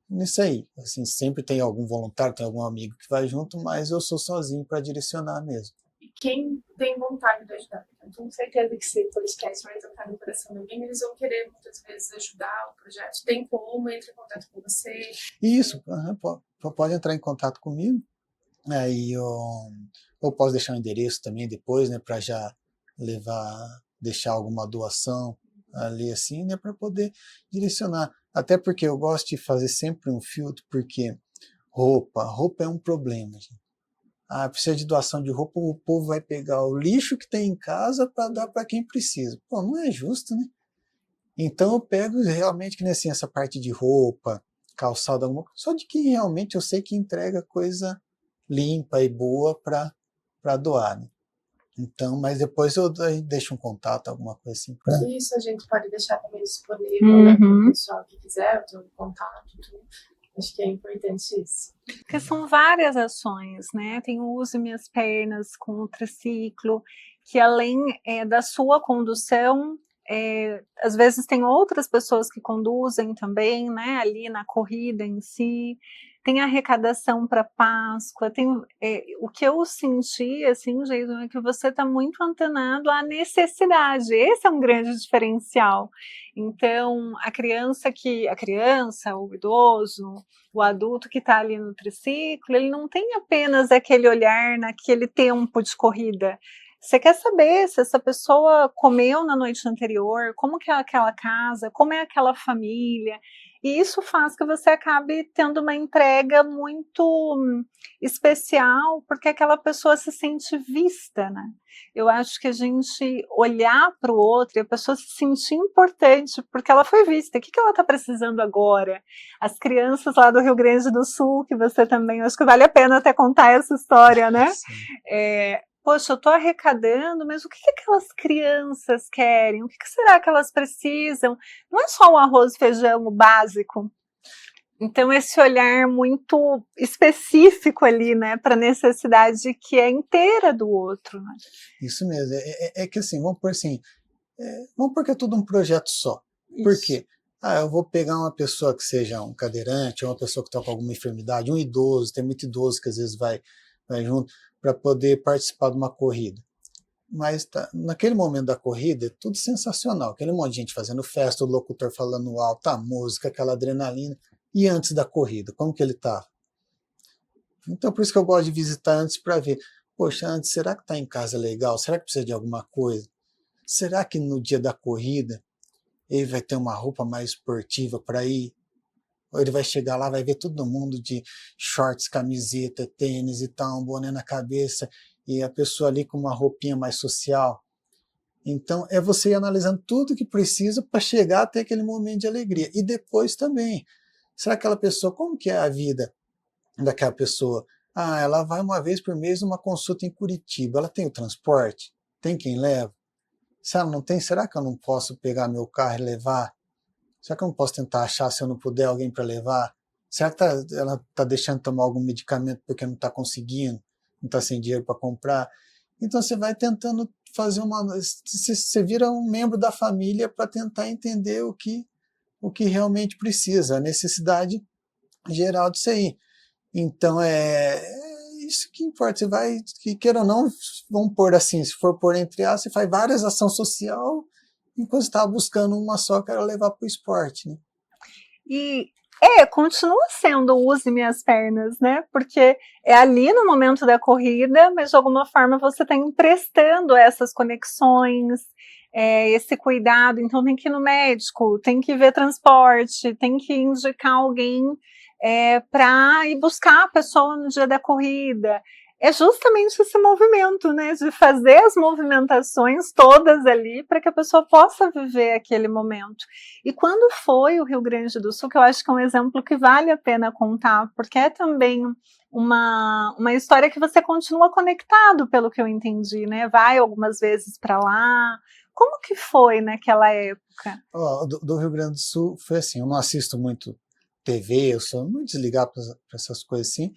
nisso aí, assim, sempre tem algum voluntário, tem algum amigo que vai junto, mas eu sou sozinho para direcionar mesmo. Quem tem vontade de ajudar. Eu tenho certeza que se o podcast vai tocar no coração de alguém, eles vão querer muitas vezes ajudar o projeto. Tem como, entre em contato com você. Isso, pode entrar em contato comigo. Aí eu posso deixar um endereço também depois, né, para já deixar alguma doação ali assim, né, para poder direcionar. Até porque eu gosto de fazer sempre um filtro, porque Roupa é um problema, gente. Precisa de doação de roupa, o povo vai pegar o lixo que tem em casa para dar para quem precisa. Pô, não é justo, né? Então eu pego realmente que nem assim, essa parte de roupa, calçado, alguma coisa, só de quem realmente eu sei que entrega coisa limpa e boa para doar, né? Então, mas depois eu deixo um contato, alguma coisa assim. Isso a gente pode deixar também disponível, né, para o pessoal que quiser, o contato, tudo. Acho que é importante isso. Porque são várias ações, né? Tem o Use Minhas Pernas com o triciclo, que além da sua condução, às vezes tem outras pessoas que conduzem também, né? Ali na corrida em si. Tem arrecadação para Páscoa, o que eu senti, assim, Jason, é que você está muito antenado à necessidade, esse é um grande diferencial. Então, a criança, o idoso, o adulto que está ali no triciclo, ele não tem apenas aquele olhar naquele tempo de corrida. Você quer saber se essa pessoa comeu na noite anterior, como que é aquela casa, como é aquela família, e isso faz que você acabe tendo uma entrega muito especial, porque aquela pessoa se sente vista, né? Eu acho que a gente olhar para o outro e a pessoa se sentir importante, porque ela foi vista. O que ela está precisando agora? As crianças lá do Rio Grande do Sul, que você também, acho que vale a pena até contar essa história, né? Poxa, eu estou arrecadando, mas o que aquelas crianças querem? O que será que elas precisam? Não é só o arroz e feijão, o básico. Então, esse olhar muito específico ali, né, para a necessidade que é inteira do outro. Né? Isso mesmo. É que assim, vamos pôr que é tudo um projeto só. Por quê? Eu vou pegar uma pessoa que seja um cadeirante, uma pessoa que está com alguma enfermidade, um idoso, tem muito idoso que às vezes vai junto, para poder participar de uma corrida. Mas naquele momento da corrida é tudo sensacional, aquele monte de gente fazendo festa, o locutor falando alto, a música, aquela adrenalina. E antes da corrida, como que ele estava? Então por isso que eu gosto de visitar antes para ver, poxa, antes, será que está em casa legal? Será que precisa de alguma coisa? Será que no dia da corrida ele vai ter uma roupa mais esportiva para ir? Ou ele vai chegar lá, vai ver todo mundo de shorts, camiseta, tênis e tal, um boné na cabeça, e a pessoa ali com uma roupinha mais social. Então, é você ir analisando tudo que precisa para chegar até aquele momento de alegria. E depois também, será que aquela pessoa, como que é a vida daquela pessoa? Ela vai uma vez por mês numa consulta em Curitiba, ela tem o transporte? Tem quem leva? Se ela não tem, será que eu não posso pegar meu carro e levar? Será que eu não posso tentar achar, se eu não puder, alguém para levar? Será que ela está deixando de tomar algum medicamento porque não está conseguindo? Não está sem dinheiro para comprar? Então você vai tentando fazer você vira um membro da família para tentar entender o que realmente precisa, a necessidade geral disso aí. Então é isso que importa. Você vai, que queira ou não, vamos pôr assim, se for pôr entre aspas, você faz várias ações social enquanto você estava buscando uma só, que era levar para o esporte, né? E continua sendo Use Minhas Pernas, né? Porque é ali no momento da corrida, mas de alguma forma você está emprestando essas conexões, esse cuidado. Então tem que ir no médico, tem que ver transporte, tem que indicar alguém para ir buscar a pessoa no dia da corrida. É justamente esse movimento, né, de fazer as movimentações todas ali para que a pessoa possa viver aquele momento. E quando foi o Rio Grande do Sul, que eu acho que é um exemplo que vale a pena contar, porque é também uma história que você continua conectado, pelo que eu entendi, né? Vai algumas vezes para lá. Como que foi naquela época? Do Rio Grande do Sul foi assim, eu não assisto muito TV, eu sou muito desligado para essas coisas assim.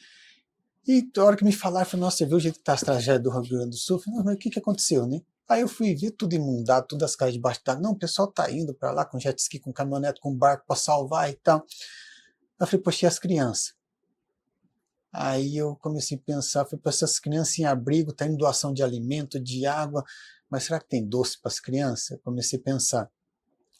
E a hora que me falaram, eu falei, nossa, você viu o jeito que está as tragédias do Rio Grande do Sul? Eu falei, mas o que aconteceu, né? Aí eu fui ver tudo inundado, todas as casas debaixo d'água. Não, o pessoal tá indo para lá com jet ski, com caminhonete, com barco para salvar e tal. Eu falei, poxa, e as crianças? Aí eu comecei a pensar, falei, para essas crianças em abrigo, tá indo doação de alimento, de água, mas será que tem doce para as crianças? Eu comecei a pensar.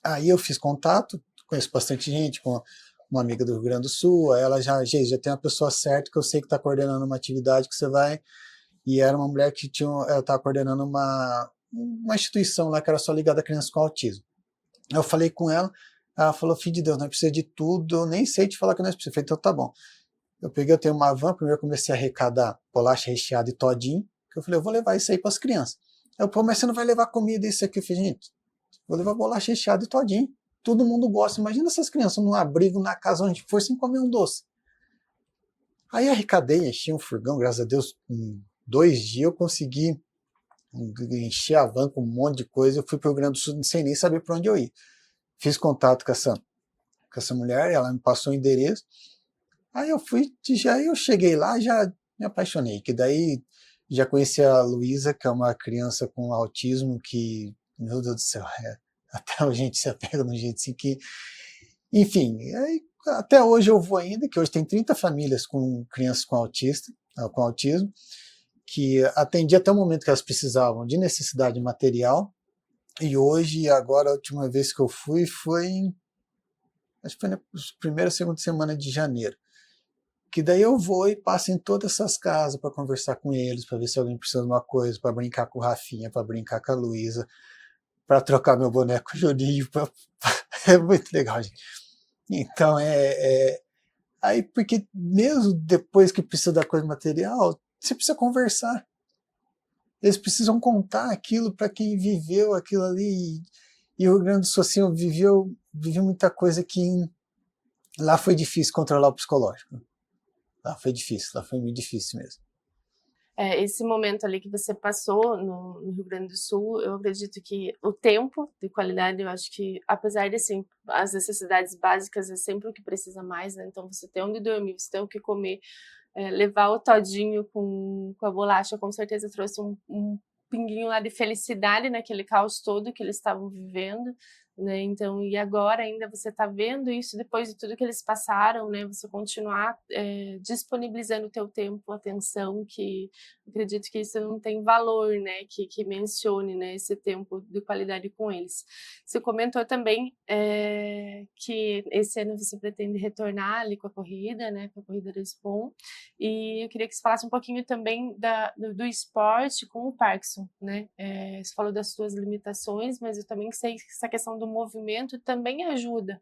Aí eu fiz contato, conheço bastante gente, com uma amiga do Rio Grande do Sul, ela já tem uma pessoa certa que eu sei que está coordenando uma atividade que você vai, e era uma mulher que ela estava coordenando uma instituição lá que era só ligada a crianças com autismo. Eu falei com ela falou, filho de Deus, nós precisamos de tudo, eu nem sei te falar que nós precisamos. Eu falei, então tá bom. eu tenho uma van, primeiro eu comecei a arrecadar bolacha recheada e todinho, que eu falei, eu vou levar isso aí para as crianças. Aí eu, pô, mas você não vai levar comida isso aqui? Eu falei, gente, vou levar bolacha recheada e todinho. Todo mundo gosta. Imagina essas crianças num abrigo, na casa onde for, sem comer um doce. Aí arrecadei, enchi um furgão, graças a Deus, em 2 dias eu consegui encher a van com um monte de coisa. Eu fui para o Rio Grande do Sul sem nem saber para onde eu ia. Fiz contato com essa mulher, ela me passou o endereço. Aí eu fui, eu cheguei lá, já me apaixonei, que daí já conheci a Luísa, que é uma criança com autismo que, meu Deus do céu, até a gente se apega de um jeito assim que, enfim, aí, até hoje eu vou ainda, que hoje tem 30 famílias com crianças com autismo, que atendi até o momento que elas precisavam de necessidade material, e hoje, agora, a última vez que eu fui foi, acho que foi na primeira, segunda semana de janeiro, que daí eu vou e passo em todas essas casas para conversar com eles, para ver se alguém precisa de uma coisa, para brincar com o Rafinha, para brincar com a Luísa, para trocar meu boneco Juninho, é muito legal, gente. Então, aí, porque mesmo depois que precisa da coisa material, você precisa conversar. Eles precisam contar aquilo para quem viveu aquilo ali. E o Rio Grande do Sul, assim, viveu muita coisa que lá foi difícil controlar o psicológico. Lá foi difícil, lá foi muito difícil mesmo. Esse momento ali que você passou no Rio Grande do Sul, eu acredito que o tempo de qualidade, eu acho que, apesar de, assim, as necessidades básicas é sempre o que precisa mais, né? Então, você tem onde dormir, você tem o que comer, levar o todinho com a bolacha, com certeza trouxe um pinguinho lá de felicidade naquele caos todo que eles estavam vivendo, né? Então, e agora ainda você está vendo isso depois de tudo que eles passaram, né? Você continuar disponibilizando o teu tempo, atenção, que acredito que isso não tem valor, né? Que mencione, né, esse tempo de qualidade com eles. Você comentou também que esse ano você pretende retornar ali com a corrida, né? Com a corrida do SPON. E eu queria que você falasse um pouquinho também do esporte com o Parkinson, né? Você falou das suas limitações, mas eu também sei que essa questão do movimento também ajuda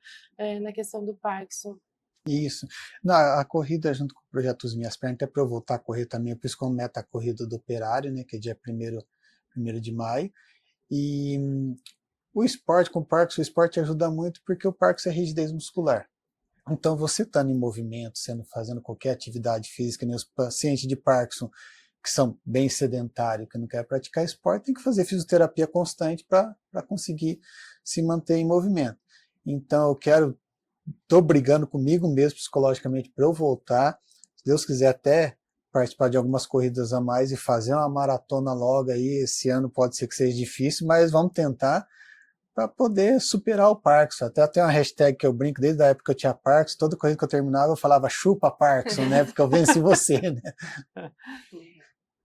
na questão do Parkinson. Isso. A corrida junto com o projeto Os Minhas Pernas, até para eu voltar a correr também, eu pus como meta a corrida do Operário, né, que é dia 1º de maio. E o esporte com o Parkinson, o esporte ajuda muito porque o Parkinson é rigidez muscular. Então, você estando em movimento, fazendo qualquer atividade física, né, os pacientes de Parkinson que são bem sedentários, que não querem praticar esporte, tem que fazer fisioterapia constante para conseguir se manter em movimento. Então, estou brigando comigo mesmo psicologicamente para eu voltar, se Deus quiser até participar de algumas corridas a mais e fazer uma maratona logo aí, esse ano pode ser que seja difícil, mas vamos tentar para poder superar o Parkinson. Até tem uma hashtag que eu brinco, desde a época que eu tinha Parkinson, toda corrida que eu terminava eu falava chupa Parkinson, né, porque eu venci você, né.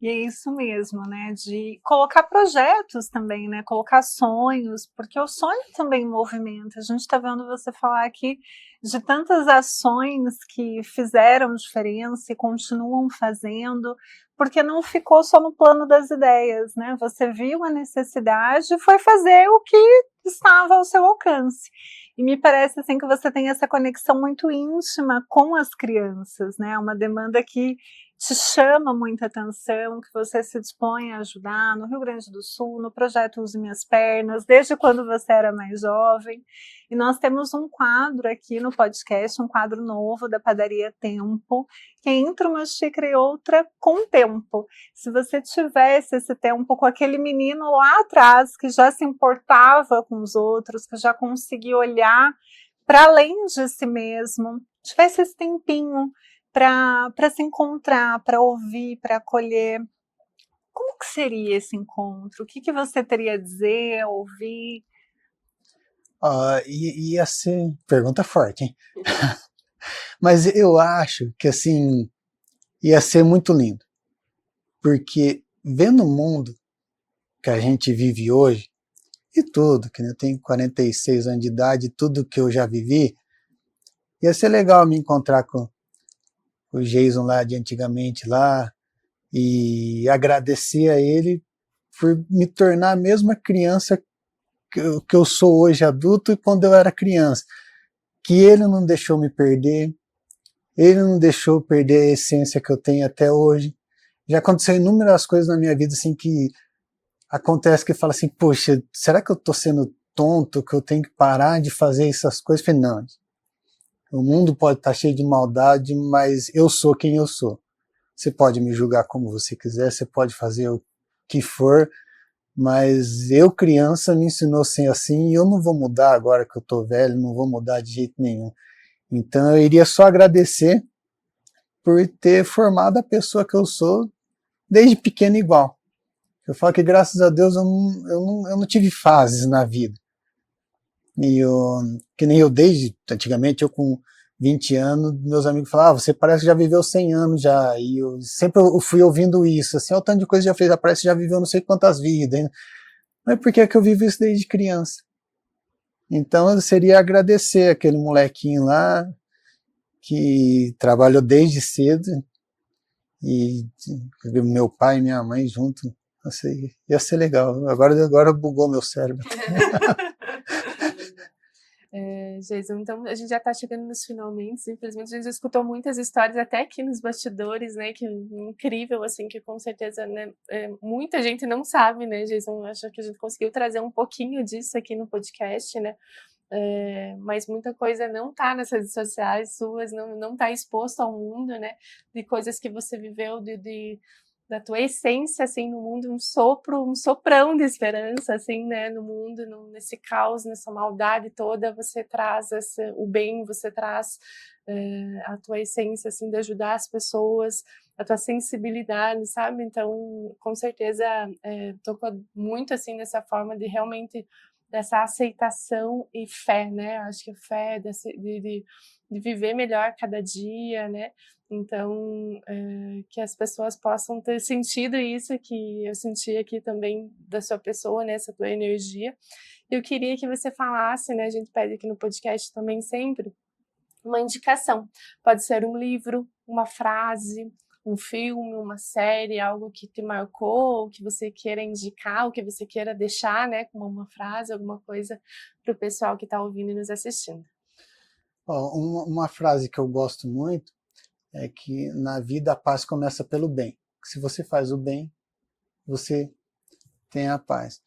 E é isso mesmo, né, de colocar projetos também, né, colocar sonhos, porque o sonho também movimenta. A gente está vendo você falar aqui de tantas ações que fizeram diferença e continuam fazendo, porque não ficou só no plano das ideias, né, você viu a necessidade e foi fazer o que estava ao seu alcance. E me parece assim que você tem essa conexão muito íntima com as crianças, né, uma demanda que te chama muita atenção, que você se dispõe a ajudar no Rio Grande do Sul, no projeto Use Minhas Pernas, desde quando você era mais jovem. E nós temos um quadro aqui no podcast, um quadro novo da Padaria Tempo, que é Entre uma Xícara e Outra com Tempo. Se você tivesse esse tempo com aquele menino lá atrás, que já se importava com os outros, que já conseguia olhar para além de si mesmo, tivesse esse tempinho para se encontrar, para ouvir, para acolher. Como que seria esse encontro? O que você teria a dizer, ouvir? Ia ser pergunta forte, hein? Mas eu acho que assim ia ser muito lindo, porque vendo o mundo que a gente vive hoje e tudo, que eu tenho 46 anos de idade, tudo que eu já vivi, ia ser legal me encontrar com o Jason lá de antigamente lá e agradecer a ele por me tornar a mesma criança que eu sou hoje adulto e quando eu era criança, que ele não deixou me perder, Ele não deixou eu perder a essência que eu tenho até hoje. Já aconteceu inúmeras coisas na minha vida assim que acontece que fala assim, poxa, será que eu tô sendo tonto, que eu tenho que parar de fazer essas coisas? Eu falei, não, o mundo pode estar cheio de maldade, mas eu sou quem eu sou. Você pode me julgar como você quiser, você pode fazer o que for, mas eu, criança, me ensinou a ser assim e eu não vou mudar agora que eu tô velho, não vou mudar de jeito nenhum. Então eu iria só agradecer por ter formado a pessoa que eu sou desde pequeno igual. Eu falo que graças a Deus eu não tive fases na vida. Que nem eu desde, antigamente, eu com 20 anos, meus amigos falavam, você parece que já viveu 100 anos já, e eu sempre fui ouvindo isso, assim, o tanto de coisa que já fez, parece que já viveu não sei quantas vidas, hein? Mas por que é que eu vivo isso desde criança? Então eu seria agradecer aquele molequinho lá, que trabalhou desde cedo, e meu pai e minha mãe junto, assim, ia ser legal, agora bugou meu cérebro. Jason, então a gente já está chegando nos finalmente, infelizmente a gente já escutou muitas histórias até aqui nos bastidores, né, que incrível, assim, que com certeza, né, muita gente não sabe, né, Jason, acho que a gente conseguiu trazer um pouquinho disso aqui no podcast, né, mas muita coisa não está nas redes sociais suas, não está exposto ao mundo, né, de coisas que você viveu, da tua essência, assim, no mundo, um soprão de esperança, assim, né, no mundo, nesse caos, nessa maldade toda, você traz o bem, você traz a tua essência, assim, de ajudar as pessoas, a tua sensibilidade, sabe? Então, com certeza, tocou muito, assim, nessa forma de realmente, dessa aceitação e fé, né? Acho que fé de viver melhor cada dia, né? Então, que as pessoas possam ter sentido isso que eu senti aqui também da sua pessoa, né, essa tua energia. Eu queria que você falasse, né, a gente pede aqui no podcast também sempre, uma indicação. Pode ser um livro, uma frase, um filme, uma série, algo que te marcou, que você queira indicar, ou que você queira deixar, né, como uma frase, alguma coisa para o pessoal que está ouvindo e nos assistindo. Uma frase que eu gosto muito é que na vida a paz começa pelo bem. Se você faz o bem, você tem a paz.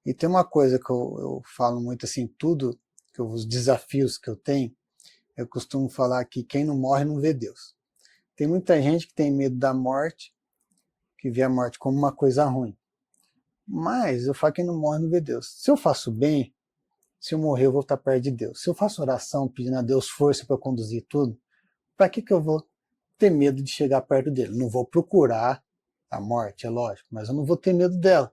E tem uma coisa que eu falo muito assim, tudo, os desafios que eu tenho, eu costumo falar que quem não morre não vê Deus. Tem muita gente que tem medo da morte, que vê a morte como uma coisa ruim. Mas eu falo que quem não morre não vê Deus. Se eu faço bem, se eu morrer eu vou estar perto de Deus. Se eu faço oração pedindo a Deus força para conduzir tudo, para que eu vou ter medo de chegar perto dele? Não vou procurar a morte, é lógico, mas eu não vou ter medo dela.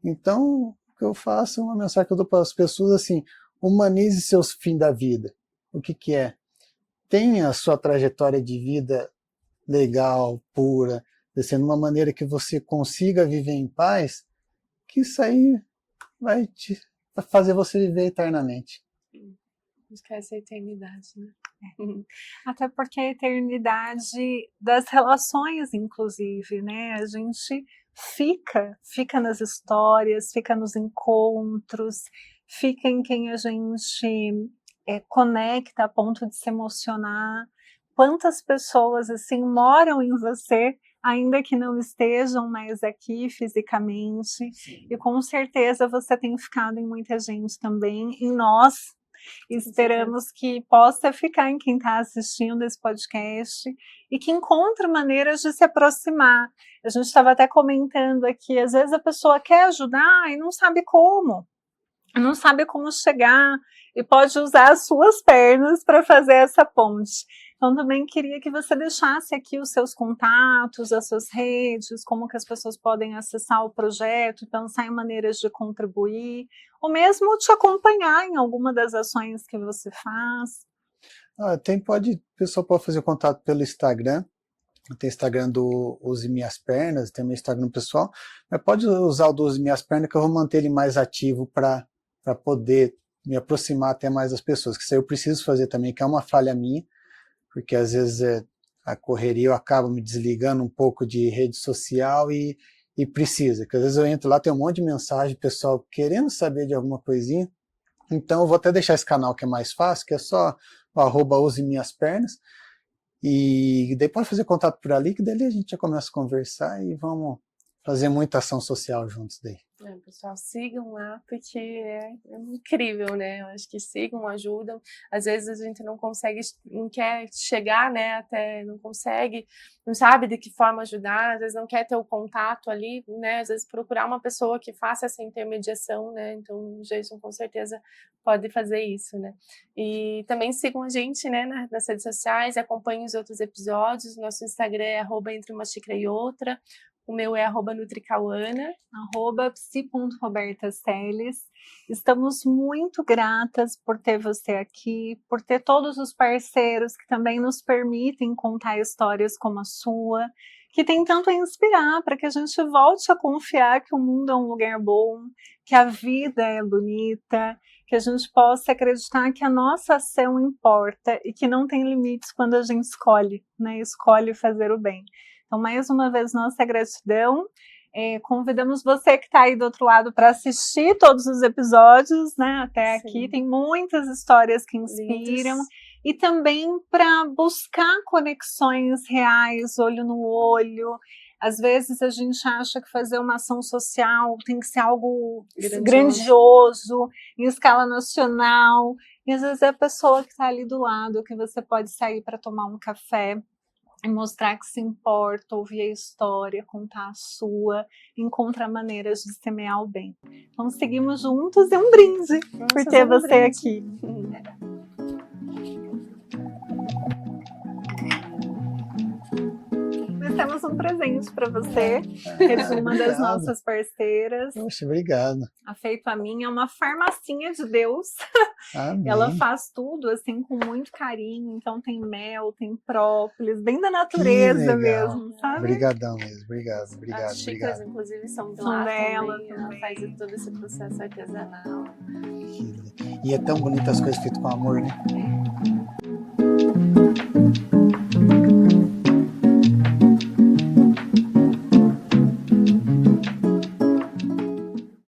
Então, o que eu faço é uma mensagem que eu dou para as pessoas assim, humanize seus fim da vida. O que é? Tenha a sua trajetória de vida legal, pura, sendo uma maneira que você consiga viver em paz, que isso aí vai fazer você viver eternamente. Esquece a eternidade, né? Até porque a eternidade das relações, inclusive, né? A gente fica nas histórias, fica nos encontros, fica em quem a gente conecta a ponto de se emocionar. Quantas pessoas assim moram em você, ainda que não estejam mais aqui fisicamente. Sim. E com certeza você tem ficado em muita gente também, em nós. Esperamos que possa ficar em quem está assistindo esse podcast e que encontre maneiras de se aproximar. A gente estava até comentando aqui, às vezes a pessoa quer ajudar e não sabe como chegar, e pode usar as suas pernas para fazer essa ponte. Então também queria que você deixasse aqui os seus contatos, as suas redes, como que as pessoas podem acessar o projeto, pensar em maneiras de contribuir, ou mesmo te acompanhar em alguma das ações que você faz. O pessoal pode fazer contato pelo Instagram. Tem Instagram do Use Minhas Pernas, tem meu Instagram pessoal, mas pode usar o do Use Minhas Pernas que eu vou manter ele mais ativo para poder me aproximar até mais das pessoas, que isso aí eu preciso fazer também, que é uma falha minha, porque às vezes a correria eu acabo me desligando um pouco de rede social e precisa, que às vezes eu entro lá, tem um monte de mensagem, pessoal querendo saber de alguma coisinha, então eu vou até deixar esse canal que é mais fácil, que é só o @Use Minhas Pernas, E depois fazer contato por ali, que dali a gente já começa a conversar e vamos fazer muita ação social juntos daí. Pessoal, sigam lá, porque é incrível, né? Eu acho que sigam, ajudam. Às vezes a gente não consegue, não quer chegar, né? Até não consegue, não sabe de que forma ajudar, às vezes não quer ter o contato ali, né? Às vezes procurar uma pessoa que faça essa intermediação, né? Então o Jason com certeza pode fazer isso, né? E também sigam a gente, né? Nas redes sociais, acompanhem os outros episódios. Nosso Instagram é @entreumaxicra-e-outra. O meu é @nutricauana. @psi.robertaceles. Estamos muito gratas por ter você aqui, por ter todos os parceiros que também nos permitem contar histórias como a sua, que tem tanto a inspirar para que a gente volte a confiar que o mundo é um lugar bom, que a vida é bonita, que a gente possa acreditar que a nossa ação importa e que não tem limites quando a gente escolhe, né? Escolhe fazer o bem. Então, mais uma vez, nossa gratidão. Convidamos você que está aí do outro lado para assistir todos os episódios, né? Até aqui tem muitas histórias que inspiram. Lindos. E também para buscar conexões reais, olho no olho. Às vezes a gente acha que fazer uma ação social tem que ser algo grandioso, em escala nacional. E às vezes é a pessoa que está ali do lado, que você pode sair para tomar um café e mostrar que se importa, ouvir a história, contar a sua, encontrar maneiras de semear o bem. Então seguimos juntos e um brinde por ter você aqui. Nós temos um presente para você, que é de uma das nossas parceiras. Poxa, obrigado. Afeito a mim, é uma farmacinha de Deus. Amém. Ela faz tudo assim com muito carinho, então tem mel, tem própolis, bem da natureza mesmo, sabe? Obrigadão mesmo, obrigado. As xícaras, inclusive, são dela também. Ela faz todo esse processo artesanal. E é tão bonito as coisas feitas com amor, né?